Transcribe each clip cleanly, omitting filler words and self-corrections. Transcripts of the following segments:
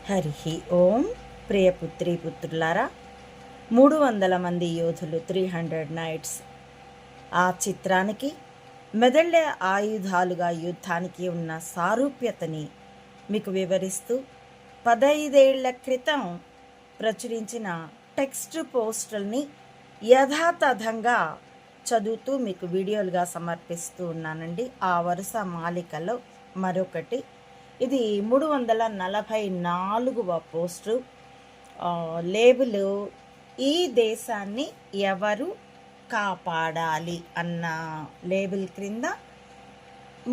హరి ఓం. ప్రియపుత్రి పుత్రులారా, 300 మంది యోధులు 300 నైట్స్ ఆ చిత్రానికి మెదళ్ళే ఆయుధాలుగా యుద్ధానికి ఉన్న సారూప్యతని మీకు వివరిస్తూ 15 ఏళ్ల క్రితం ప్రచురించిన టెక్స్ట్ పోస్టుల్ని యథాతథంగా చదువుతూ మీకు వీడియోలుగా సమర్పిస్తూ ఉన్నానండి. ఆ వరుస మాలికలో మరొకటి ఇది 344వ పోస్టు. లేబుల్ ఈ దేశాన్ని ఎవరు కాపాడాలి అన్న లేబుల్ క్రింద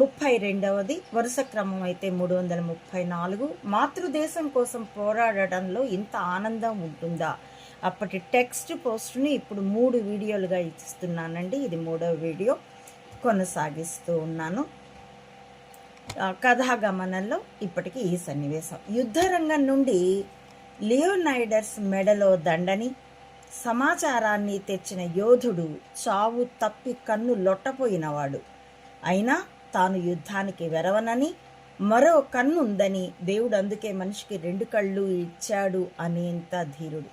32వది. వరుస క్రమం అయితే 334. మాతృదేశం కోసం పోరాడటంలో ఇంత ఆనందం ఉంటుందా? అప్పటి టెక్స్ట్ పోస్ట్ని ఇప్పుడు 3 వీడియోలుగా ఇస్తున్నానండి. ఇది 3వ వీడియో కొనసాగిస్తూ ఉన్నాను. కథాగమనంలో ఇప్పటికీ ఈ సన్నివేశం. యుద్ధరంగం నుండి లియోనైడస్ మెడలో దండని సమాచారాన్ని తెచ్చిన యోధుడు చావు తప్పి కన్ను లొట్టపోయినవాడు. అయినా తాను యుద్ధానికి వెరవనని, మరో కన్ను ఉందని, దేవుడు అందుకే మనిషికి 2 కళ్ళు ఇచ్చాడు అనేంత ధీరుడు.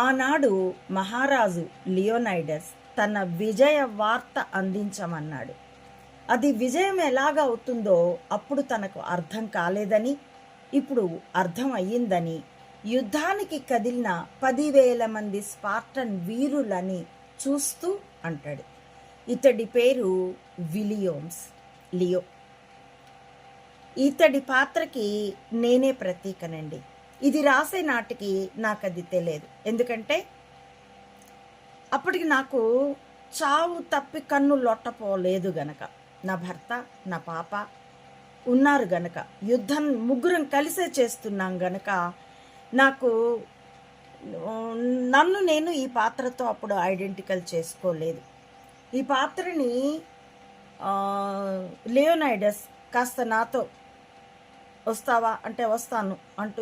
ఆనాడు మహారాజు లియోనైడస్ తన విజయ వార్త అందించమన్నాడు. అది విజయం ఎలాగ అవుతుందో అప్పుడు తనకు అర్థం కాలేదని, ఇప్పుడు అర్థం అయ్యిందని యుద్ధానికి కదిలిన 10,000 మంది స్పార్టన్ వీరులని చూస్తూ అంటాడు. ఇతడి పేరు విలియోమ్స్ లియో. ఇతడి పాత్రకి నేనే ప్రతీకనండి. ఇది రాసే నాటికి నాకు అది తెలియదు. ఎందుకంటే అప్పటికి నాకు చావు తప్పి కన్ను లొట్టపోలేదు గనక, నా భర్త నా పాప ఉన్నారు గనక, యుద్ధం ముగ్గురం కలిసే చేస్తున్నాం గనక నాకు నన్ను నేను ఈ పాత్రతో అప్పుడు ఐడెంటికల్ చేసుకోలేదు. ఈ పాత్రని లియోనైడస్ కాస్త నాతో వస్తావా అంటే వస్తాను అంటూ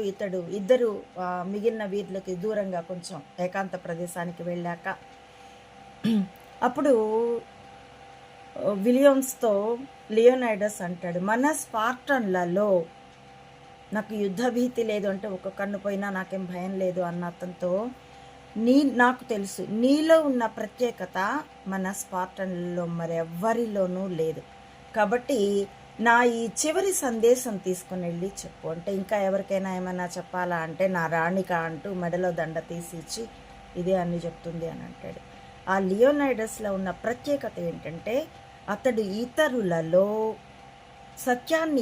ఇద్దరు మిగిలిన వీరులకి దూరంగా కొంచెం ఏకాంత ప్రదేశానికి వెళ్ళాక అప్పుడు విలియమ్స్తో లియోనైడస్ అంటాడు, మన స్పార్టన్లలో నాకు యుద్ధ భీతి లేదు అంటే, ఒక కన్ను పోయినా నాకేం భయం లేదు అన్న అతనితో, నాకు తెలుసు నీలో ఉన్న ప్రత్యేకత మన స్పార్టన్లలో మరెవ్వరిలోనూ లేదు. కాబట్టి నా ఈ చివరి సందేశం తీసుకుని వెళ్ళి చెప్పు అంటే, ఇంకా ఎవరికైనా ఏమైనా చెప్పాలా అంటే, నా రాణిక అంటూ మెడలో దండ తీసి ఇచ్చి ఇదే అన్ని చెప్తుంది అని అంటాడు. ఆ లియోనైడస్లో ఉన్న ప్రత్యేకత ఏంటంటే, అతడు ఇతరులలో సత్యాన్ని